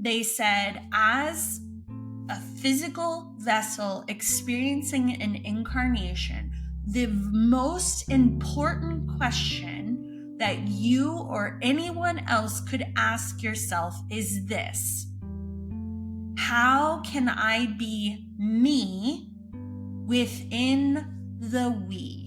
they said, as a physical vessel experiencing an incarnation, the most important question that you or anyone else could ask yourself is this: how can I be me within the we?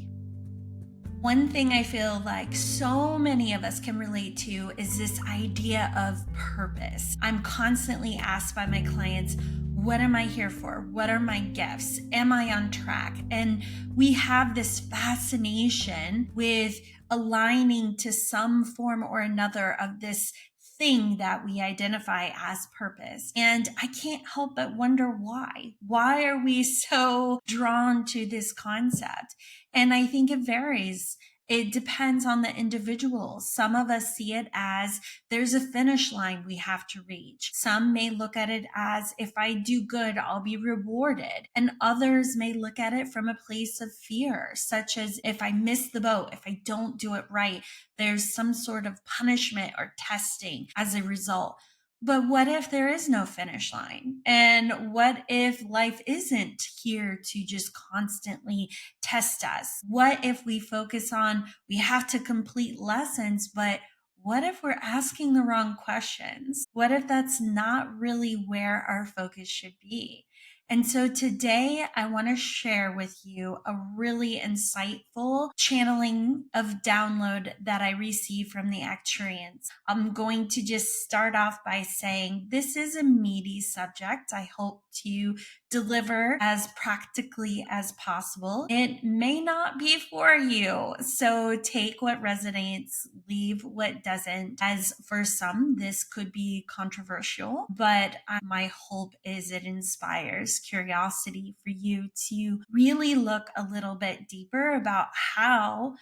One thing I feel like so many of us can relate to is this idea of purpose. I'm constantly asked by my clients, what am I here for? What are my gifts? Am I on track? And we have this fascination with aligning to some form or another of this thing that we identify as purpose. And I can't help but wonder why. Why are we so drawn to this concept? And I think it varies. It depends on the individual. Some of us see it as there's a finish line we have to reach. Some may look at it as if I do good, I'll be rewarded. And others may look at it from a place of fear, such as if I miss the boat, if I don't do it right, there's some sort of punishment or testing as a result. But what if there is no finish line? And what if life isn't here to just constantly test us? What if we focus on, we have to complete lessons, but what if we're asking the wrong questions? What if that's not really where our focus should be? And so today I want to share with you a really insightful channeling of download that I received from the arcturians. I'm going to just start off by saying this is a meaty subject. I hope to deliver as practically as possible. It may not be for you, so take what resonates, leave what doesn't. As for some, this could be controversial, but my hope is it inspires curiosity for you to really look a little bit deeper about how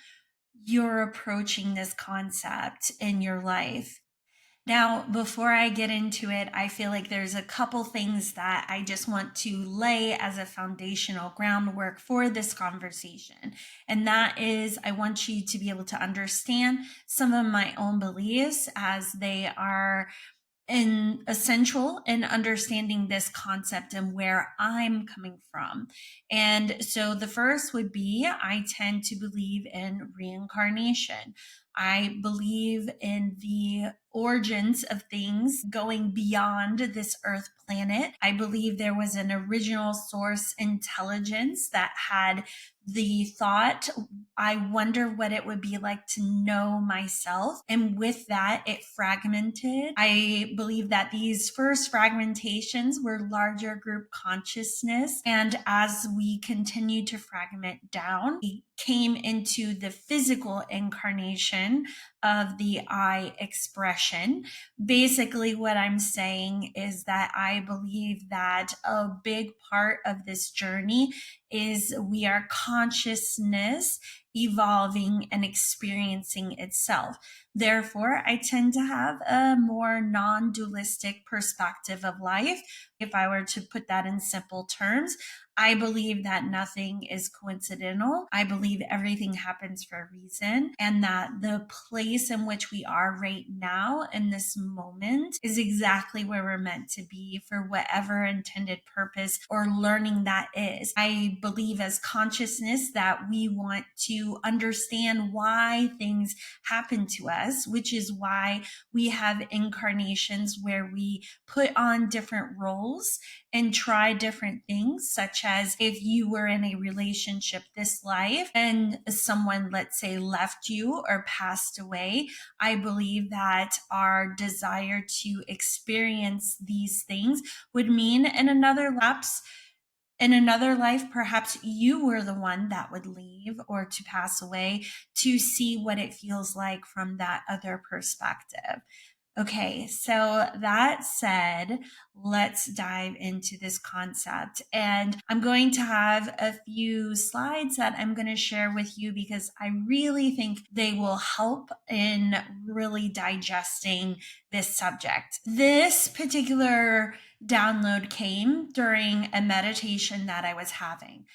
you're approaching this concept in your life. Now, before I get into it, I feel like there's a couple things that I just want to lay as a foundational groundwork for this conversation. And that is, I want you to be able to understand some of my own beliefs as they are essential in understanding this concept and where I'm coming from. And so the first would be, I tend to believe in reincarnation. I believe in the origins of things going beyond this earth planet. I believe there was an original source intelligence that had the thought, I wonder what it would be like to know myself. And with that, it fragmented. I believe that these first fragmentations were larger group consciousness. And as we continue to fragment down, we came into the physical incarnation of the I expression. Basically, what I'm saying is that I believe that a big part of this journey is we are consciousness evolving and experiencing itself. Therefore, I tend to have a more non-dualistic perspective of life. If I were to put that in simple terms, I believe that nothing is coincidental. I believe everything happens for a reason, and that the place in which we are right now in this moment is exactly where we're meant to be for whatever intended purpose or learning that is. I believe as consciousness that we want to understand why things happen to us, which is why we have incarnations where we put on different roles and try different things, such as if you were in a relationship this life and someone, let's say, left you or passed away, I believe that our desire to experience these things would mean in another life, perhaps you were the one that would leave or to pass away to see what it feels like from that other perspective. Okay, so that said, let's dive into this concept. And I'm going to have a few slides that I'm going to share with you because I really think they will help in really digesting this subject. This particular download came during a meditation that I was having.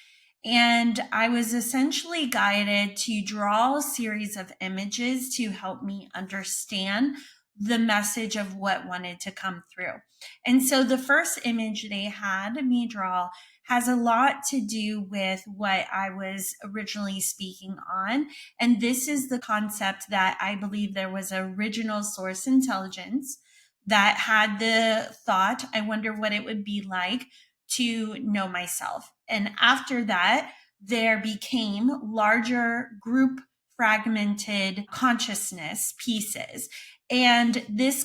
And I was essentially guided to draw a series of images to help me understand the message of what wanted to come through. And so the first image they had me draw has a lot to do with what I was originally speaking on. And this is the concept that I believe there was original source intelligence that had the thought, I wonder what it would be like to know myself. And after that, there became larger group fragmented consciousness pieces. And this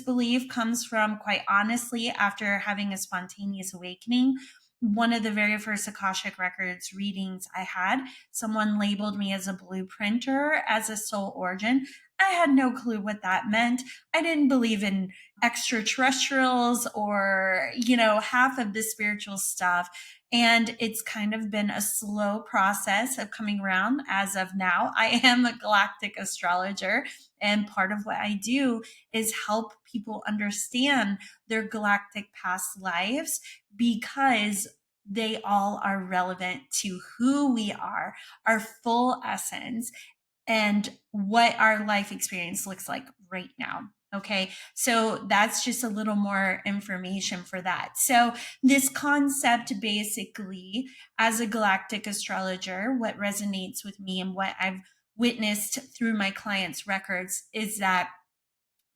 belief comes from, quite honestly, after having a spontaneous awakening. One of the very first Akashic Records readings I had, someone labeled me as a blueprinter, as a soul origin. I had no clue what that meant. I didn't believe in extraterrestrials or, half of the spiritual stuff. And it's kind of been a slow process of coming around as of now. I am a galactic astrologer, and part of what I do is help people understand their galactic past lives, because they all are relevant to who we are, our full essence, and what our life experience looks like right now. Okay, so that's just a little more information for that. So, this concept basically, as a galactic astrologer, what resonates with me and what I've witnessed through my clients' records is that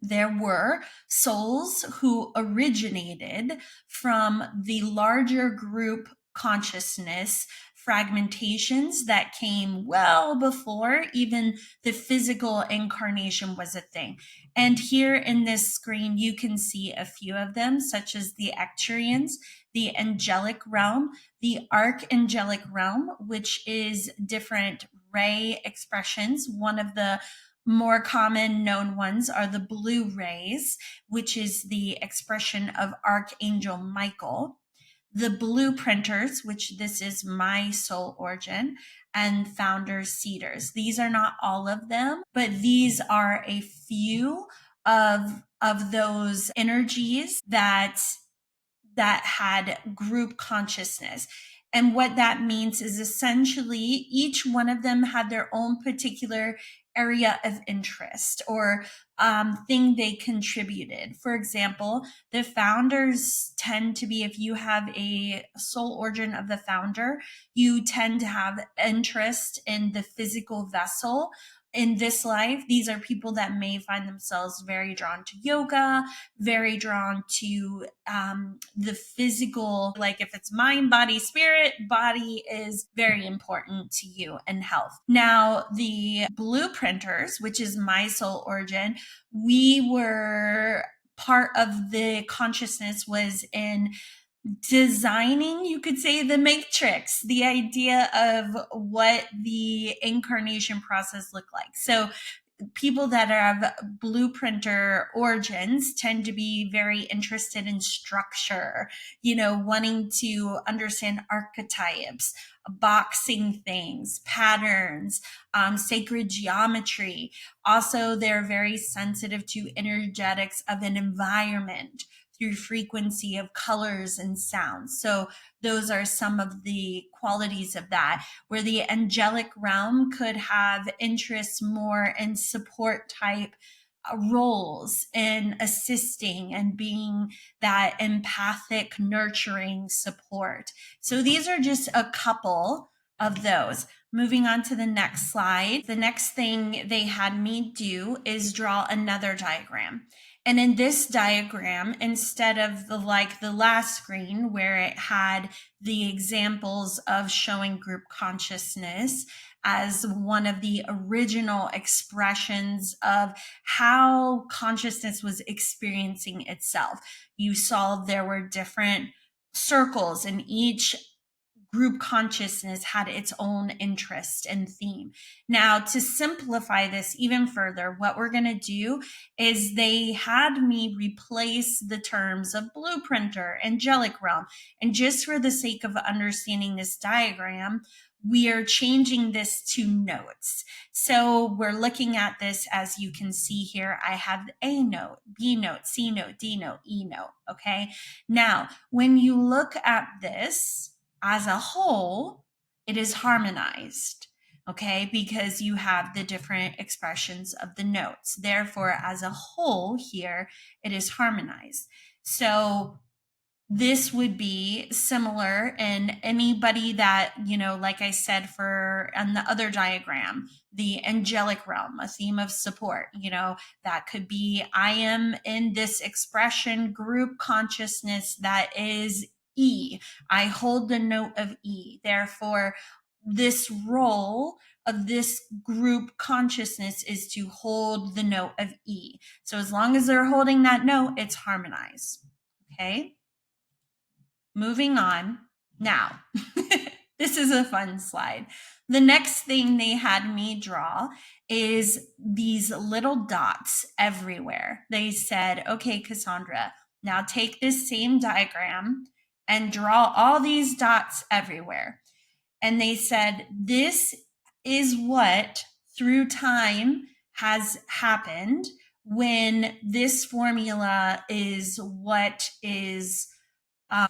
there were souls who originated from the larger group consciousness fragmentations that came well before even the physical incarnation was a thing. And here in this screen, you can see a few of them, such as the arcturians, the angelic realm, the archangelic realm, which is different ray expressions. One of the more common known ones are the blue rays, which is the expression of Archangel Michael, the blueprinters, which this is my soul origin, and founders seeders. These are not all of them, but these are a few of those energies that had group consciousness. And what that means is essentially each one of them had their own particular area of interest or thing they contributed. For example, the founders tend to be, if you have a soul origin of the founder, you tend to have interest in the physical vessel. In this life, these are people that may find themselves very drawn to yoga, very drawn to the physical, like if it's mind, body, spirit, body is very important to you and health. Now, the blueprinters, which is my soul origin, we were part of the consciousness was in designing, you could say, the matrix, the idea of what the incarnation process looked like. So people that have blueprinter origins tend to be very interested in structure, wanting to understand archetypes, boxing things, patterns, sacred geometry. Also, they're very sensitive to energetics of an environment through frequency of colors and sounds. So those are some of the qualities of that, where the angelic realm could have interests more in support type roles in assisting and being that empathic, nurturing support. So these are just a couple of those. Moving on to the next slide. The next thing they had me do is draw another diagram. And in this diagram, instead of the last screen where it had the examples of showing group consciousness as one of the original expressions of how consciousness was experiencing itself, you saw there were different circles, and each group consciousness had its own interest and theme. Now, to simplify this even further, what we're going to do is they had me replace the terms of blueprinter, angelic realm. And just for the sake of understanding this diagram, we are changing this to notes. So we're looking at this, as you can see here, I have A note, B note, C note, D note, E note. Okay. Now, when you look at this, as a whole, it is harmonized. okay, because you have the different expressions of the notes. Therefore, as a whole here, it is harmonized. So this would be similar in anybody that, like I said, for on the other diagram, the angelic realm, a theme of support, that could be, I am in this expression group consciousness that is E. I hold the note of E. Therefore, this role of this group consciousness is to hold the note of E. So as long as they're holding that note, it's harmonized. Okay. Moving on. Now, this is a fun slide. The next thing they had me draw is these little dots everywhere. They said, okay, Cassandra, now take this same diagram and draw all these dots everywhere. And they said, this is what through time has happened when this formula is what is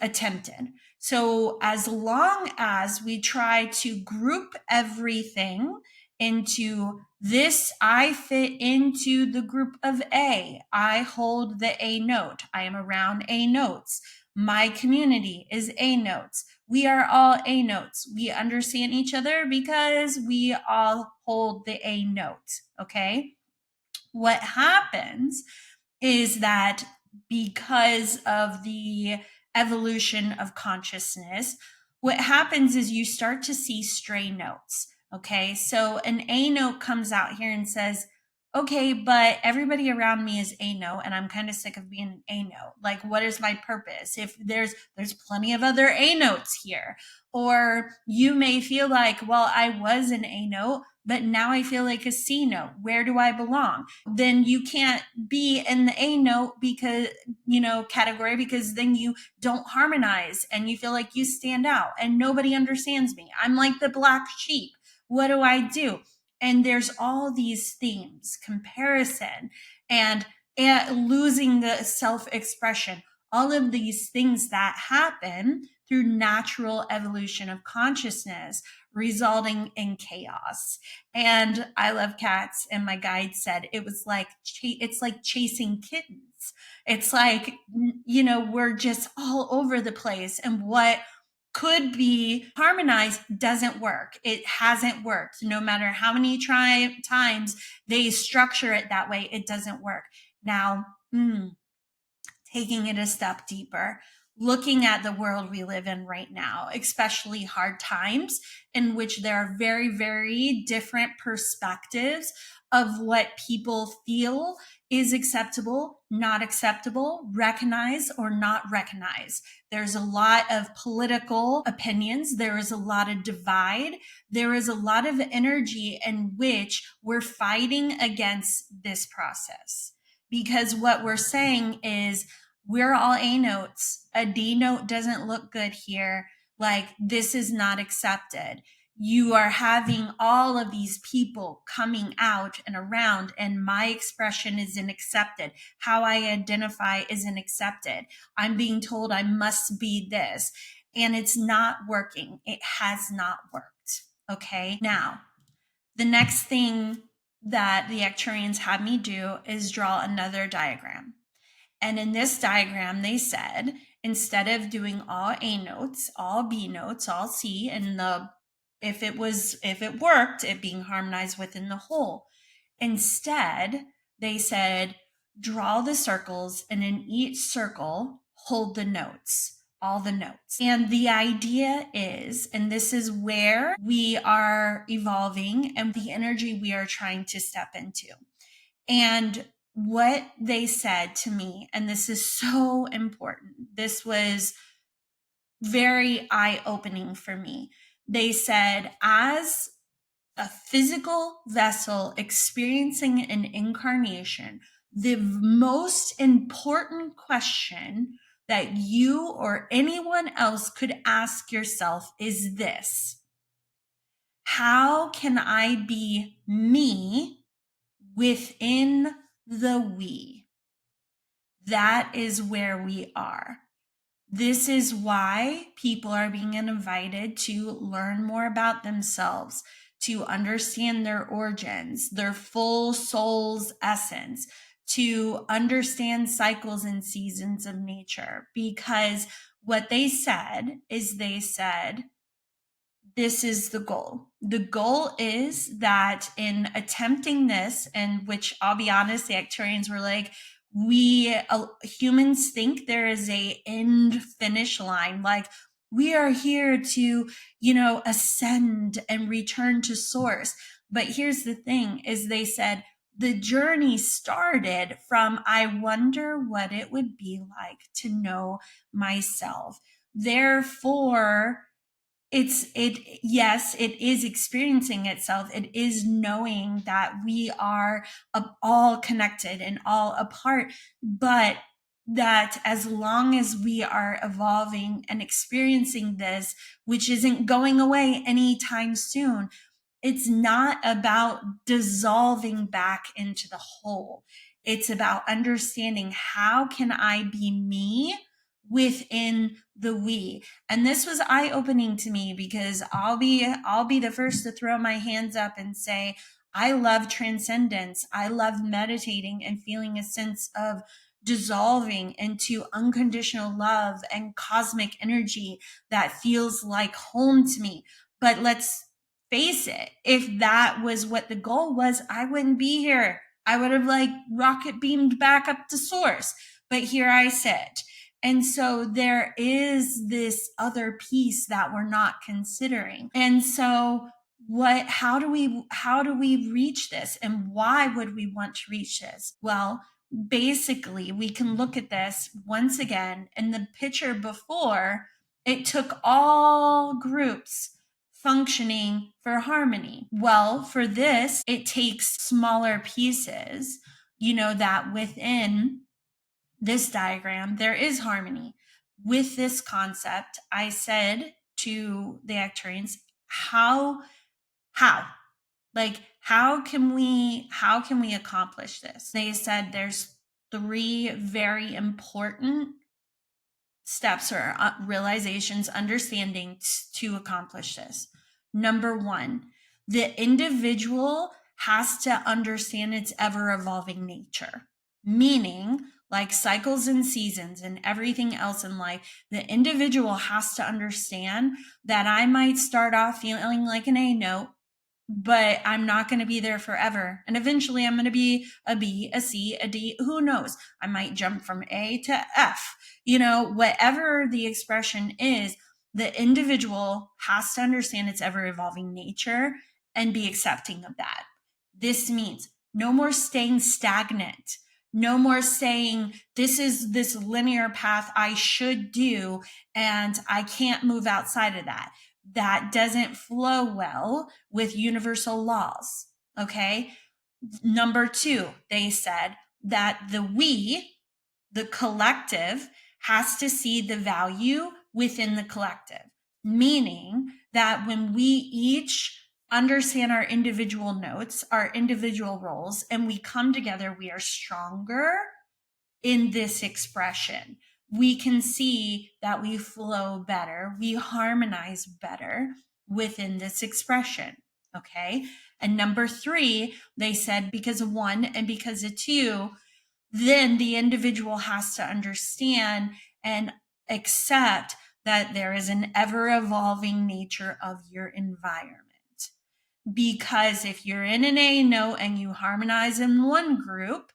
attempted. So, as long as we try to group everything into this, I fit into the group of A, I hold the A note, I am around A notes, my community is A notes, we are all A notes, we understand each other because we all hold the A note. Okay. What happens is that because of the evolution of consciousness, what happens is you start to see stray notes. Okay, so an A note comes out here and says, okay, but everybody around me is A note and I'm kind of sick of being an A note. Like, what is my purpose? If there's plenty of other A notes here. Or you may feel like, well, I was an A note, but now I feel like a C note. Where do I belong? Then you can't be in the A note because, category, because then you don't harmonize and you feel like you stand out and nobody understands me. I'm like the black sheep. What do I do? And there's all these themes, comparison and losing the self-expression, all of these things that happen through natural evolution of consciousness, resulting in chaos. And I love cats. And my guide said it was like, it's like chasing kittens. It's like, we're just all over the place. And what could be harmonized doesn't work. It hasn't worked. No matter how many times they structure it that way, it doesn't work. Now, taking it a step deeper, looking at the world we live in right now, especially hard times in which there are very, very different perspectives of what people feel is acceptable, not acceptable, recognize or not recognize. There's a lot of political opinions. There is a lot of divide. There is a lot of energy in which we're fighting against this process. Because what we're saying is we're all A notes. A D note doesn't look good here. Like, this is not accepted. You are having all of these people coming out and around, and my expression isn't accepted. How I identify isn't accepted. I'm being told I must be this, and it's not working. It has not worked. Okay. Now, the next thing that the arcturians had me do is draw another diagram. And in this diagram, they said, instead of doing all A notes, all B notes, all C, and if it worked, it being harmonized within the whole. Instead, they said, draw the circles, and in each circle, hold the notes, all the notes. And the idea is, and this is where we are evolving and the energy we are trying to step into. And what they said to me, and this is so important, this was very eye-opening for me. They said, as a physical vessel experiencing an incarnation, the most important question that you or anyone else could ask yourself is this: how can I be me within the we? That is where we are. This is why people are being invited to learn more about themselves, to understand their origins, their full soul's essence, to understand cycles and seasons of nature. Because what they said is they said, this is the goal. The goal is that in attempting this, and which I'll be honest, the arcturians were like, we humans think there is a end finish line. Like, we are here to, ascend and return to source. But here's the thing is they said the journey started from, I wonder what it would be like to know myself. Therefore, yes, it is experiencing itself. It is knowing that we are all connected and all a part, but that as long as we are evolving and experiencing this, which isn't going away anytime soon, it's not about dissolving back into the whole. It's about understanding, how can I be me within the we. And this was eye-opening to me, because I'll be the first to throw my hands up and say, I love transcendence. I love meditating and feeling a sense of dissolving into unconditional love and cosmic energy that feels like home to me. But let's face it, if that was what the goal was, I wouldn't be here. I would have rocket beamed back up to source. But here I sit. And so there is this other piece that we're not considering. And so how do we reach this, and why would we want to reach this? Well, basically, we can look at this once again in the picture before. It took all groups functioning for harmony. Well, for this, it takes smaller pieces, that within this diagram, there is harmony. With this concept, I said to the arcturians, how can we accomplish this? They said there's 3 very important steps or realizations, understandings to accomplish this. Number 1, the individual has to understand its ever-evolving nature, meaning, like cycles and seasons and everything else in life, the individual has to understand that I might start off feeling like an A note, but I'm not going to be there forever. And eventually I'm going to be a B, a C, a D, who knows? I might jump from A to F. Whatever the expression is, the individual has to understand its ever-evolving nature and be accepting of that. This means no more staying stagnant. No more saying, this is this linear path I should do, and I can't move outside of that. That doesn't flow well with universal laws. Okay. Number 2, they said that the collective, has to see the value within the collective, meaning that when we each understand our individual notes, our individual roles, and we come together, we are stronger in this expression. We can see that we flow better, we harmonize better within this expression. Okay. And number 3, they said, because of 1 and because of 2, then the individual has to understand and accept that there is an ever-evolving nature of your environment. Because if you're in an A note and you harmonize in one group,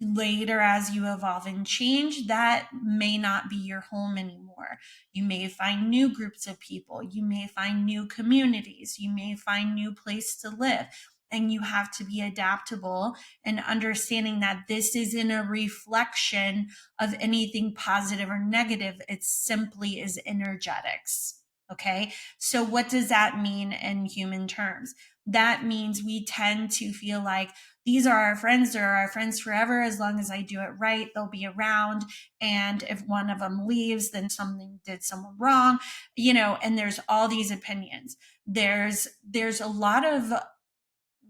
later as you evolve and change, that may not be your home anymore. You may find new groups of people. You may find new communities. You may find new place to live. And you have to be adaptable and understanding that this isn't a reflection of anything positive or negative. It simply is energetics. Okay. So what does that mean in human terms? That means we tend to feel like these are our friends, they're our friends forever. As long as I do it right, they'll be around. And if one of them leaves, then did someone wrong, and there's all these opinions. There's a lot of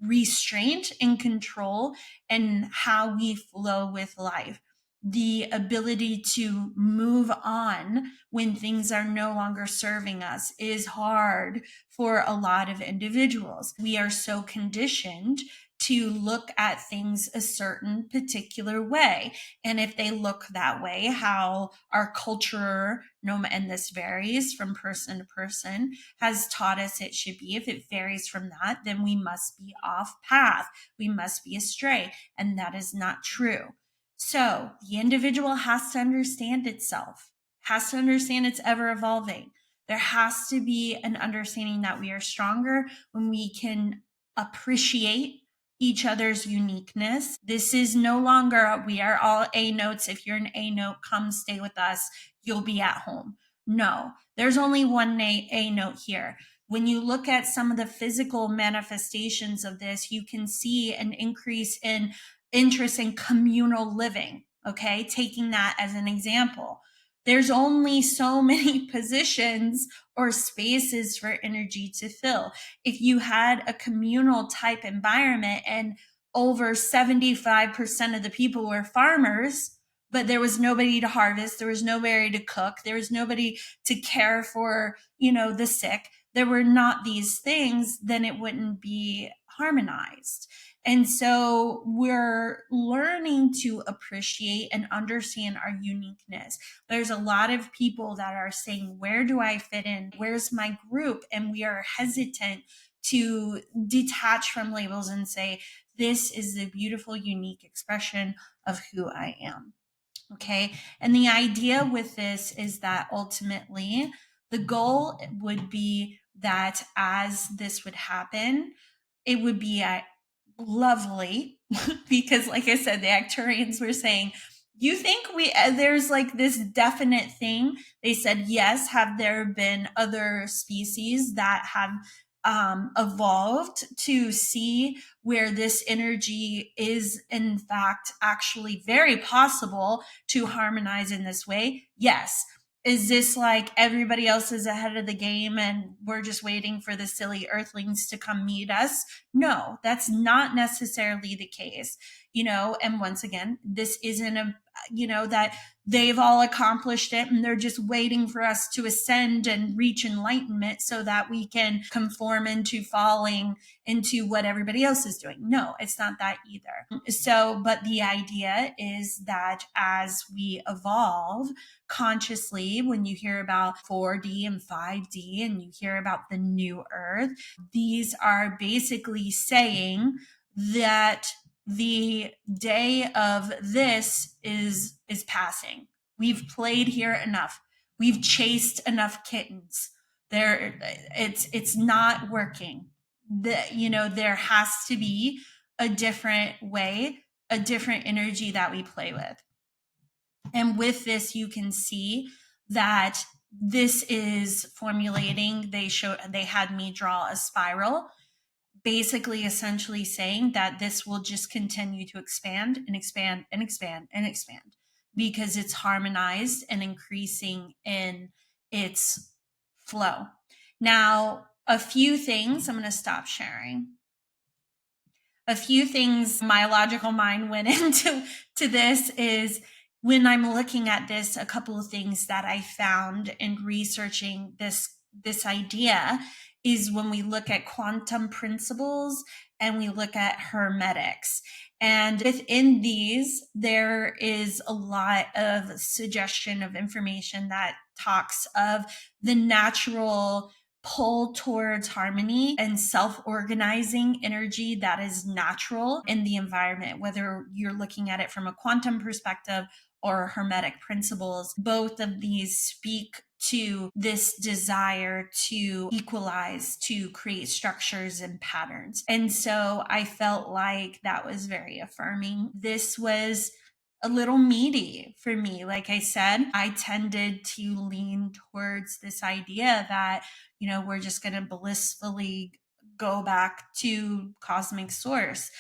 restraint and control in how we flow with life. the ability to move on when things are no longer serving us is hard for a lot of individuals. We are so conditioned to look at things a certain particular way. And if they look that way, how our culture, and this varies from person to person, has taught us it should be, if it varies from that, then we must be off path. We must be astray. And that is not true. So the individual has to understand itself, has to understand it's ever evolving. There has to be an understanding that we are stronger when we can appreciate each other's uniqueness. This is no longer, we are all A notes. If you're an A note, come stay with us. You'll be at home. No, there's only one A note here. When you look at some of the physical manifestations of this, you can see an increase in interest in communal living. Okay, taking that as an example. There's only so many positions or spaces for energy to fill. If you had a communal type environment and over 75% of the people were farmers, but there was nobody to harvest, there was nobody to cook, there was nobody to care for, the sick, there were not these things, then it wouldn't be harmonized. And so we're learning to appreciate and understand our uniqueness. There's a lot of people that are saying, where do I fit in? Where's my group? And we are hesitant to detach from labels and say, this is the beautiful, unique expression of who I am. Okay. And the idea with this is that ultimately the goal would be that as this would happen, it would be lovely because, like I said, the arcturians were saying, you think there's like this definite thing? They said, yes. Have there been other species that have evolved to see where this energy is in fact actually very possible to harmonize in this way? Yes. Is this like everybody else is ahead of the game and we're just waiting for the silly earthlings to come meet us? No, that's not necessarily the case. And once again, this isn't that they've all accomplished it and they're just waiting for us to ascend and reach enlightenment so that we can conform into falling into what everybody else is doing. No, it's not that either. So, but the idea is that as we evolve consciously, when you hear about 4D and 5D and you hear about the new earth, these are basically saying that the day of this is passing. We've played here enough. We've chased enough kittens. It's not working. There has to be a different way, a different energy that we play with. And with this, you can see that this is formulating. They had me draw a spiral, basically essentially saying that this will just continue to expand and expand and expand and expand because it's harmonized and increasing in its flow. Now, a few things, I'm going to stop sharing. A few things my logical mind went into this is when I'm looking at this, a couple of things that I found in researching this idea is when we look at quantum principles and we look at hermetics. And within these, there is a lot of suggestion of information that talks of the natural pull towards harmony and self-organizing energy that is natural in the environment, whether you're looking at it from a quantum perspective or hermetic principles. Both of these speak to this desire to equalize, to create structures and patterns. And so I felt like that was very affirming. This was a little meaty for me. Like I said, I tended to lean towards this idea that, we're just going to blissfully go back to cosmic source.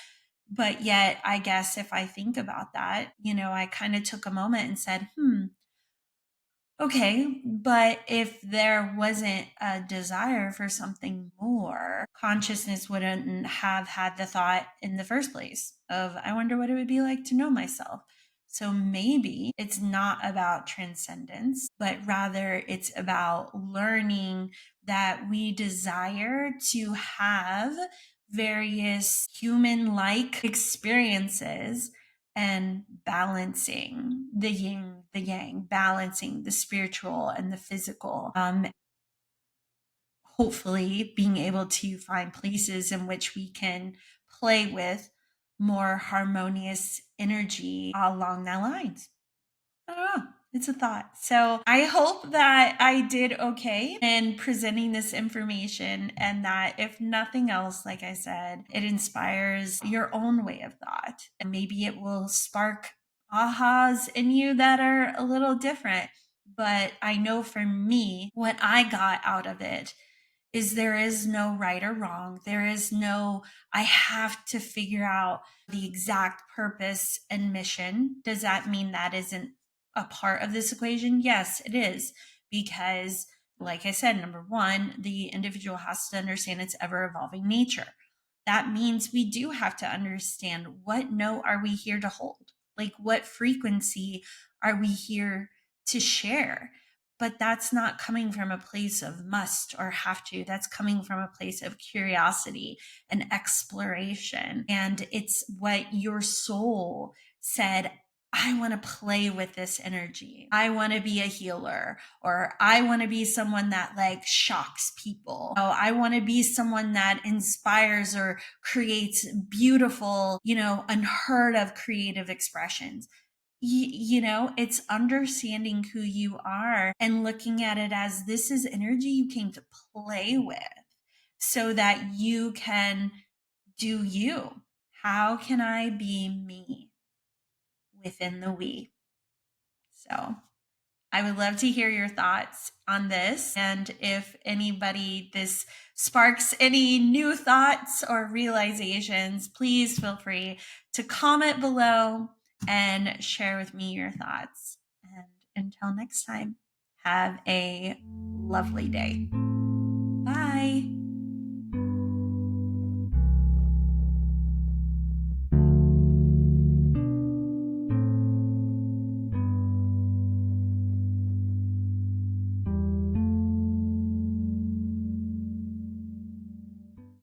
But yet, I guess if I think about that, I kind of took a moment and said, okay, but if there wasn't a desire for something more, consciousness wouldn't have had the thought in the first place of, I wonder what it would be like to know myself. So maybe it's not about transcendence, but rather it's about learning that we desire to have various human like experiences and balancing the yin, the yang, balancing the spiritual and the physical. Hopefully, being able to find places in which we can play with more harmonious energy along that lines. I don't know. It's a thought. So I hope that I did okay in presenting this information, and that if nothing else, like I said, it inspires your own way of thought. And maybe it will spark ahas in you that are a little different. But I know for me, what I got out of it is there is no right or wrong. There is no, I have to figure out the exact purpose and mission. Does that mean that isn't a part of this equation? Yes, it is. Because, like I said, number one, the individual has to understand its ever evolving nature. That means we do have to understand, what note are we here to hold? Like, what frequency are we here to share? But that's not coming from a place of must or have to. That's coming from a place of curiosity and exploration. And it's what your soul said, I want to play with this energy. I want to be a healer, or I want to be someone that like shocks people. Oh, I want to be someone that inspires or creates beautiful, unheard of creative expressions. It's understanding who you are and looking at it as, this is energy you came to play with so that you can do you. How can I be me within the we? So I would love to hear your thoughts on this. And if anybody, this sparks any new thoughts or realizations, please feel free to comment below and share with me your thoughts. And until next time, have a lovely day.